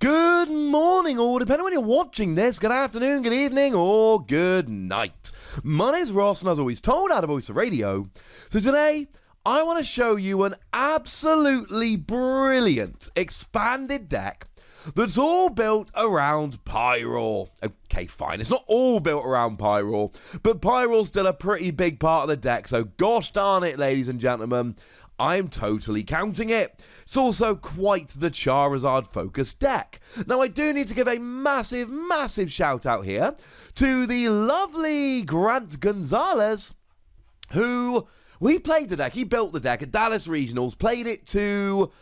Good morning, or depending on when you're watching this, good afternoon, good evening, or good night. My name's Ross, and as always, told out of Voice of Radio. So today, I want to show you an absolutely brilliant expanded deck that's all built around Pyroar. Okay, fine, it's not all built around Pyroar, but Pyroar's still a pretty big part of the deck, so gosh darn it, ladies and gentlemen, I'm totally counting it. It's also quite the Charizard-focused deck. Now, I do need to give a massive, massive shout-out here to the lovely Grant Gonzalez, who, we played the deck. He built the deck at Dallas Regionals, played it to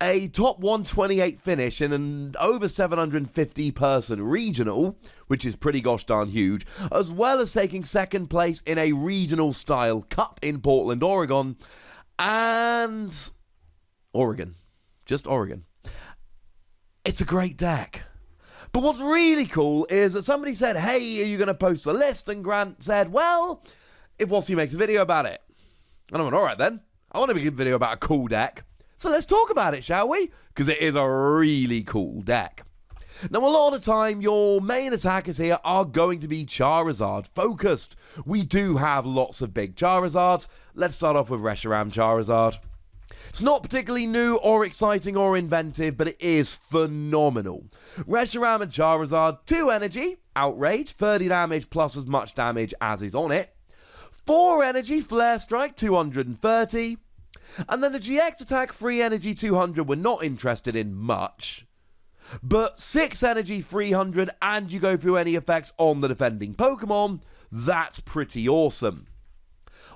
a top 128 finish in an over 750-person regional, which is pretty gosh darn huge, as well as taking second place in a regional-style cup in Portland, Oregon, and Oregon. Just Oregon. It's a great deck. But what's really cool is that somebody said, hey, are you going to post a list? And Grant said, well, if Wassy makes a video about it. And I went, all right then. I want to make a video about a cool deck. So let's talk about it, shall we? Because it is a really cool deck. Now, a lot of the time, your main attackers here are going to be Charizard focused. We do have lots of big Charizards. Let's start off with Reshiram Charizard. It's not particularly new or exciting or inventive, but it is phenomenal. Reshiram and Charizard, 2 energy, Outrage, 30 damage plus as much damage as is on it. 4 energy, Flare Strike, 230. And then the GX attack, 3 energy, 200, we're not interested in much. But 6 energy, 300, and you go through any effects on the defending Pokemon, that's pretty awesome.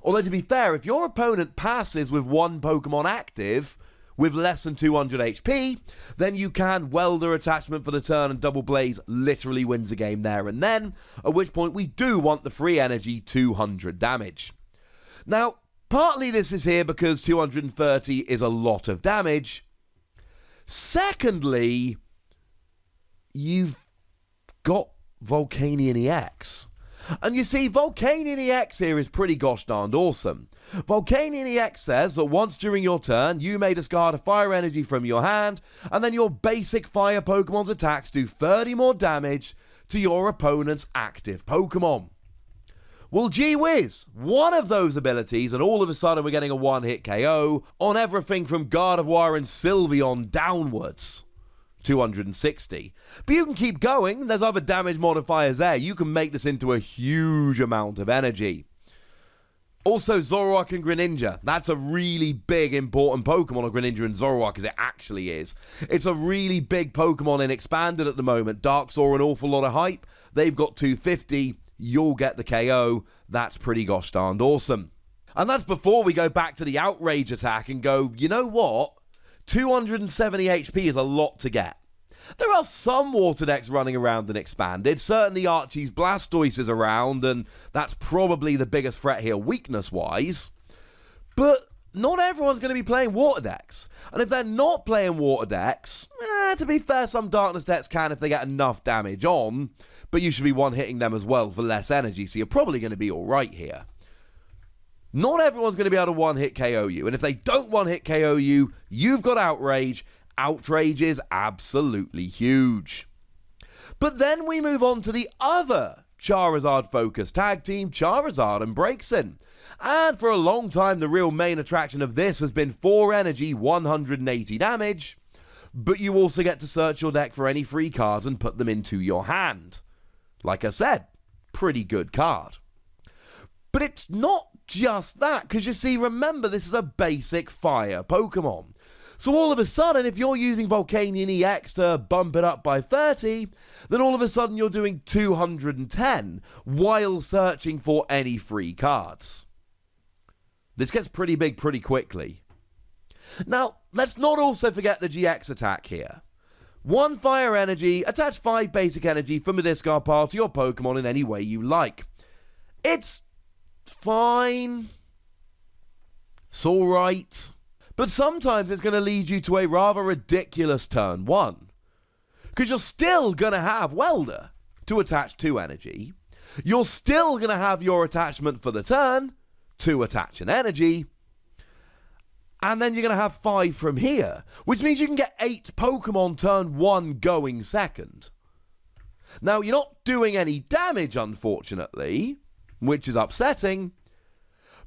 Although, to be fair, if your opponent passes with 1 Pokemon active with less than 200 HP, then you can Welder attachment for the turn, and Double Blaze literally wins the game there and then, at which point we do want the 3 energy, 200 damage. Now, partly this is here because 230 is a lot of damage. Secondly, you've got Volcanion EX. And you see, Volcanion EX here is pretty gosh darned awesome. Volcanion EX says that once during your turn, you may discard a fire energy from your hand, and then your basic fire Pokemon's attacks do 30 more damage to your opponent's active Pokemon. Well, gee whiz, one of those abilities, and all of a sudden we're getting a one-hit KO on everything from Gardevoir and Sylveon downwards. 260. But you can keep going. There's other damage modifiers there. You can make this into a huge amount of energy. Also, Zoroark and Greninja. That's a really big, important Pokemon of Greninja and Zoroark, as it actually is. It's a really big Pokemon in Expanded at the moment. Dark saw an awful lot of hype. They've got 250. You'll get the KO. That's pretty gosh darned awesome. And that's before we go back to the Outrage attack and go, you know what? 270 HP is a lot to get. There are some water decks running around and Expanded. Certainly Archie's Blastoise is around, and that's probably the biggest threat here weakness-wise. But not everyone's going to be playing water decks. And if they're not playing water decks, to be fair, some darkness decks can if they get enough damage on, but you should be one-hitting them as well for less energy, so you're probably going to be alright here. Not everyone's going to be able to one-hit KO you, and if they don't one-hit KO you, you've got Outrage. Outrage is absolutely huge. But then we move on to the other Charizard-focused tag team, Charizard and Braixen. And for a long time, the real main attraction of this has been 4 energy, 180 damage, but you also get to search your deck for any free cards and put them into your hand. Like I said, pretty good card. But it's not just that, because you see, remember, this is a basic fire Pokemon. So all of a sudden, if you're using Volcanion EX to bump it up by 30, then all of a sudden you're doing 210 while searching for any free cards. This gets pretty big pretty quickly. Now, let's not also forget the GX attack here. 1 fire energy, attach 5 basic energy from a discard pile to your Pokemon in any way you like. It's fine. It's alright. But sometimes it's going to lead you to a rather ridiculous turn 1. Because you're still going to have Welder to attach 2 energy. You're still going to have your attachment for the turn to attach an energy. And then you're going to have 5 from here, which means you can get 8 Pokemon turn 1 going second. Now, you're not doing any damage, unfortunately, which is upsetting.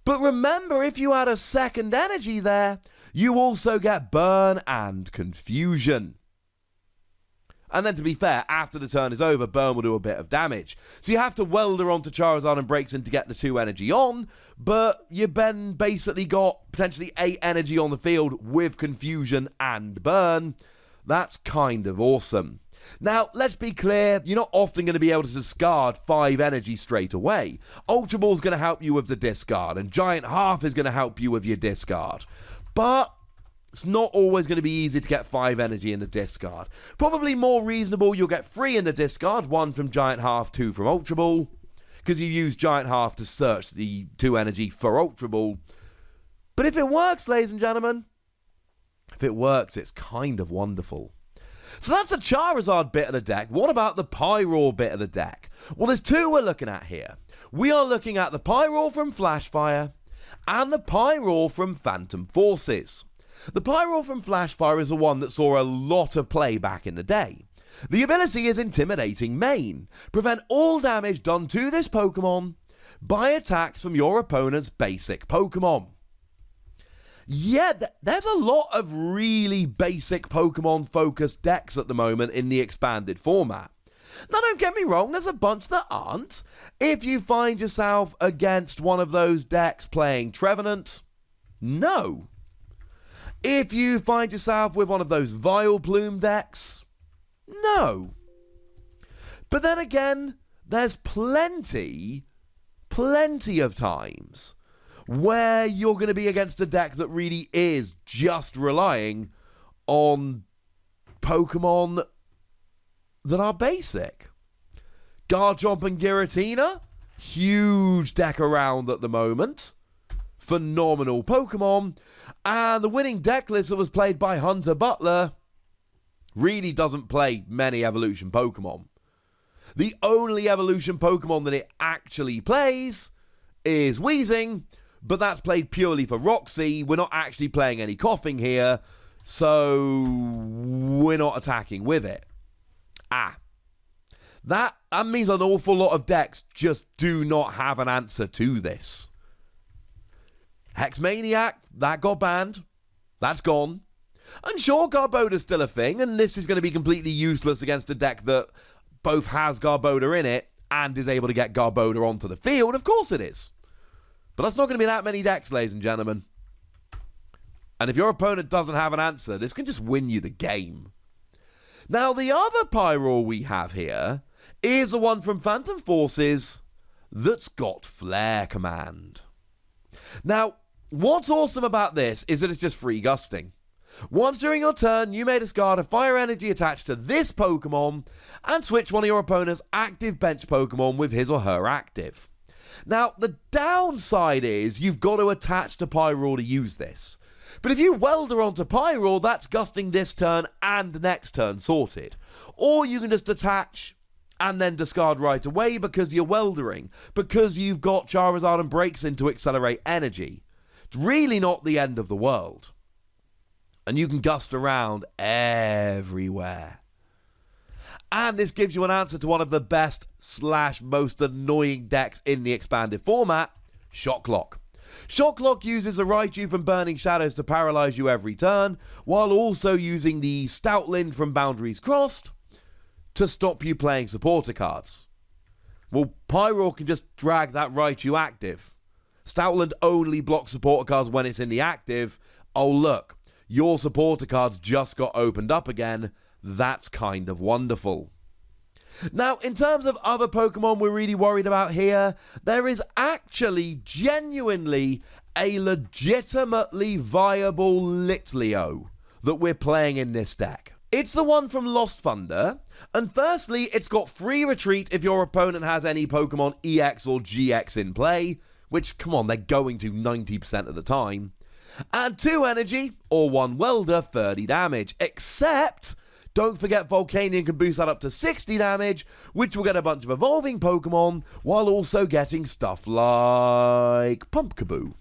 But remember, if you add a second energy there, you also get Burn and Confusion. And then, to be fair, after the turn is over, Burn will do a bit of damage. So you have to Welder onto Charizard and Breaks in to get the 2 energy on, but you've then basically got potentially 8 energy on the field with Confusion and Burn. That's kind of awesome. Now, let's be clear, you're not often going to be able to discard 5 energy straight away. Ultra Ball's going to help you with the discard, and Giant Half is going to help you with your discard. But it's not always going to be easy to get 5 energy in the discard. Probably more reasonable, you'll get 3 in the discard, 1 from Giant Half, 2 from Ultra Ball, because you use Giant Half to search the 2 energy for Ultra Ball. But if it works, ladies and gentlemen, if it works, it's kind of wonderful. So that's the Charizard bit of the deck. What about the Pyroar bit of the deck? Well, there's 2 we're looking at here. We are looking at the Pyroar from Flashfire and the Pyroar from Phantom Forces. The Pyroar from Flashfire is the one that saw a lot of play back in the day. The ability is Intimidating Mane. Prevent all damage done to this Pokemon by attacks from your opponent's basic Pokemon. Yeah, there's a lot of really basic Pokemon-focused decks at the moment in the expanded format. Now, don't get me wrong, there's a bunch that aren't. If you find yourself against one of those decks playing Trevenant, no. If you find yourself with one of those Vileplume decks, no. But then again, there's plenty of times where you're going to be against a deck that really is just relying on Pokemon that are basic. Garchomp and Giratina, huge deck around at the moment. Phenomenal Pokemon. And the winning deck list that was played by Hunter Butler really doesn't play many evolution Pokemon. The only evolution Pokemon that it actually plays is Weezing, but that's played purely for Roxy. We're not actually playing any Coughing here, so we're not attacking with it. That means an awful lot of decks just do not have an answer to this. Hexmaniac, that got banned. That's gone. And sure, Garboda's still a thing, and this is going to be completely useless against a deck that both has Garboda in it and is able to get Garboda onto the field. Of course it is. But that's not going to be that many decks, ladies and gentlemen. And if your opponent doesn't have an answer, this can just win you the game. Now, the other Pyroar we have here is the one from Phantom Forces that's got Flare Command. Now, what's awesome about this is that it's just free gusting. Once during your turn, you may discard a fire energy attached to this Pokemon and switch one of your opponent's active bench Pokemon with his or her active. Now, the downside is you've got to attach to Pyroar to use this. But if you Welder onto Pyroar, that's gusting this turn and next turn sorted. Or you can just attach and then discard right away because you're Weldering, because you've got Charizard and Breaks in to accelerate energy. It's really not the end of the world. And you can gust around everywhere. And this gives you an answer to one of the best / most annoying decks in the expanded format, Shocklock. Shocklock uses a Raichu from Burning Shadows to paralyze you every turn, while also using the Stoutland from Boundaries Crossed to stop you playing supporter cards. Well, Pyroar can just drag that Raichu active. Stoutland only blocks supporter cards when it's in the active. Oh look, your supporter cards just got opened up again. That's kind of wonderful. Now, in terms of other Pokemon we're really worried about here, there is actually genuinely a legitimately viable Litleo that we're playing in this deck. It's the one from Lost Thunder, and firstly, it's got free retreat if your opponent has any Pokemon EX or GX in play, which, come on, they're going to 90% of the time. And 2 energy, or 1 welder, 30 damage, except don't forget Volcanion can boost that up to 60 damage, which will get a bunch of evolving Pokemon, while also getting stuff like Pumpkaboo.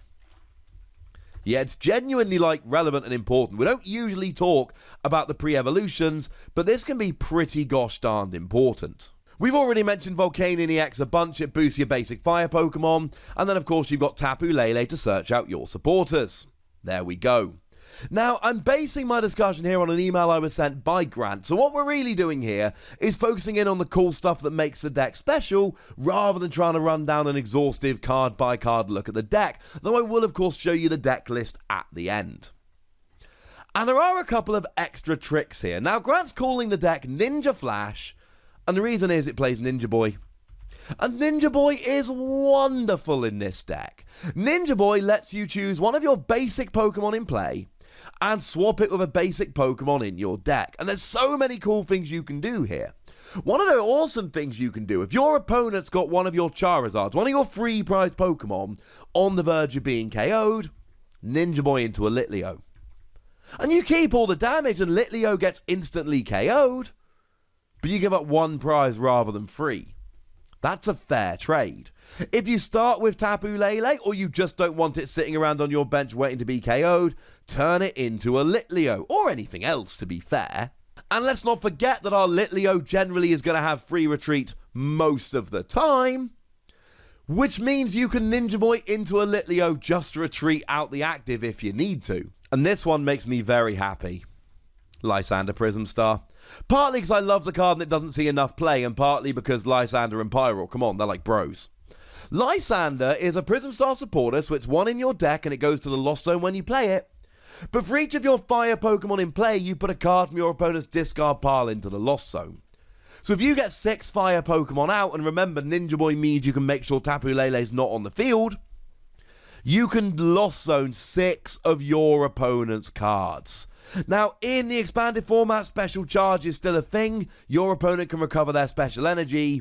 Yeah, it's genuinely, relevant and important. We don't usually talk about the pre-evolutions, but this can be pretty gosh darned important. We've already mentioned Volcanion EX a bunch. It boosts your basic fire Pokemon. And then, of course, you've got Tapu Lele to search out your supporters. There we go. Now, I'm basing my discussion here on an email I was sent by Grant. So what we're really doing here is focusing in on the cool stuff that makes the deck special, rather than trying to run down an exhaustive card-by-card look at the deck, though I will, of course, show you the deck list at the end. And there are a couple of extra tricks here. Now, Grant's calling the deck Ninja Flash, and the reason is it plays Ninja Boy. And Ninja Boy is wonderful in this deck. Ninja Boy lets you choose one of your basic Pokemon in play and swap it with a basic Pokemon in your deck. And there's so many cool things you can do here. One of the awesome things you can do, if your opponent's got one of your Charizards, one of your free prize Pokemon, on the verge of being KO'd, Ninja Boy into a Litleo. And you keep all the damage and Litleo gets instantly KO'd, but you give up one prize rather than 3. That's a fair trade. If you start with Tapu Lele, or you just don't want it sitting around on your bench waiting to be KO'd, turn it into a Litleo, or anything else to be fair. And let's not forget that our Litleo generally is going to have free retreat most of the time, which means you can Ninja Boy into a Litleo just to retreat out the active if you need to. And this one makes me very happy. Lysander Prism Star. Partly because I love the card and it doesn't see enough play, and partly because Lysander and Pyroar, come on, they're like bros. Lysander is a Prism Star supporter, so it's one in your deck and it goes to the Lost Zone when you play it. But for each of your fire Pokemon in play, you put a card from your opponent's discard pile into the Lost Zone. So if you get 6 fire Pokemon out, and remember Ninja Boy means you can make sure Tapu Lele's not on the field, you can Lost Zone 6 of your opponent's cards. Now, in the expanded format, special charge is still a thing. Your opponent can recover their special energy.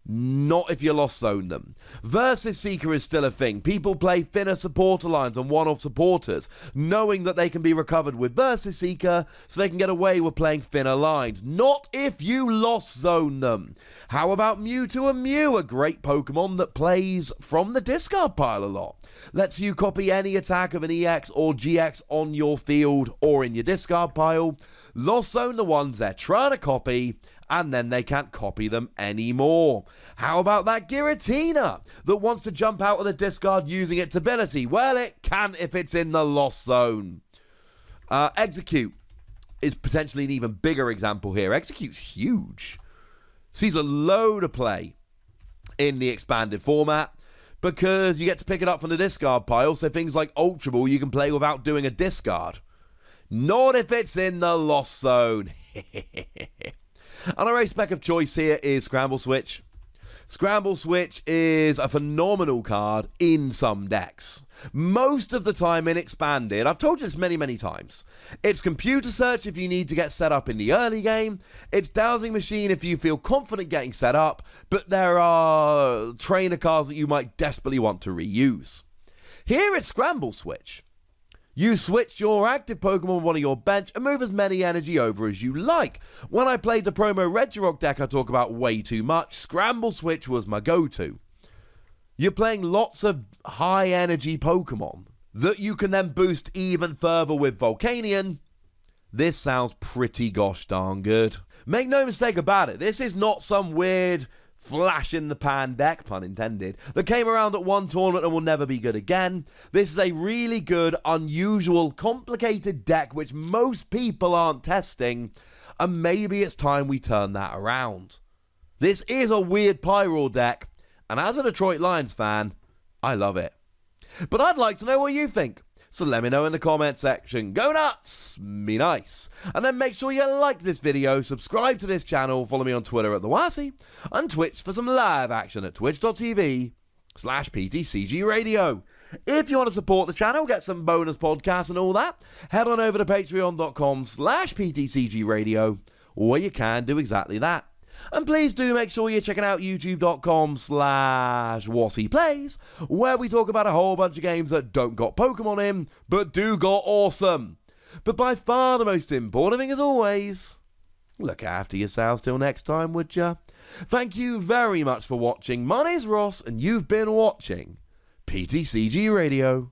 Not if you Lost Zone them. Versus Seeker is still a thing. People play thinner supporter lines and one-off supporters, knowing that they can be recovered with Versus Seeker, so they can get away with playing thinner lines. Not if you Lost Zone them. How about Mewtwo and Mew, a great Pokemon that plays from the discard pile a lot. Lets you copy any attack of an EX or GX on your field or in your discard pile. Lost Zone the ones they're trying to copy, and then they can't copy them anymore. How about that Giratina that wants to jump out of the discard using its ability? Well, it can if it's in the Lost Zone. Execute is potentially an even bigger example here. Execute's huge. Sees a load of play in the expanded format because you get to pick it up from the discard pile, so things like Ultra Ball you can play without doing a discard. Not if it's in the Lost Zone. And our ace spec of choice here is Scramble Switch. Scramble Switch is a phenomenal card in some decks. Most of the time in Expanded, I've told you this many, many times, it's Computer Search if you need to get set up in the early game, it's Dowsing Machine if you feel confident getting set up, but there are trainer cards that you might desperately want to reuse. Here it's Scramble Switch. You switch your active Pokemon with one of your bench and move as many energy over as you like. When I played the promo Regirock deck I talk about way too much, Scramble Switch was my go-to. You're playing lots of high energy Pokemon that you can then boost even further with Volcanion. This sounds pretty gosh darn good. Make no mistake about it, this is not some weird flash in the pan deck, pun intended, that came around at one tournament and will never be good again. This is a really good, unusual, complicated deck which most people aren't testing, and maybe it's time we turn that around. This is a weird Pyroar deck, and as a Detroit Lions fan, I love it. But I'd like to know what you think. So let me know in the comment section. Go nuts! Be nice. And then make sure you like this video, subscribe to this channel, follow me on Twitter at TheWasi, and Twitch for some live action at twitch.tv/PTCGRadio. If you want to support the channel, get some bonus podcasts and all that, head on over to patreon.com/PTCGRadio, where you can do exactly that. And please do make sure you're checking out youtube.com/WasiPlays, where we talk about a whole bunch of games that don't got Pokemon in, but do got awesome. But by far the most important thing as always, look after yourselves till next time, would ya? Thank you very much for watching. My name's Ross, and you've been watching PTCG Radio.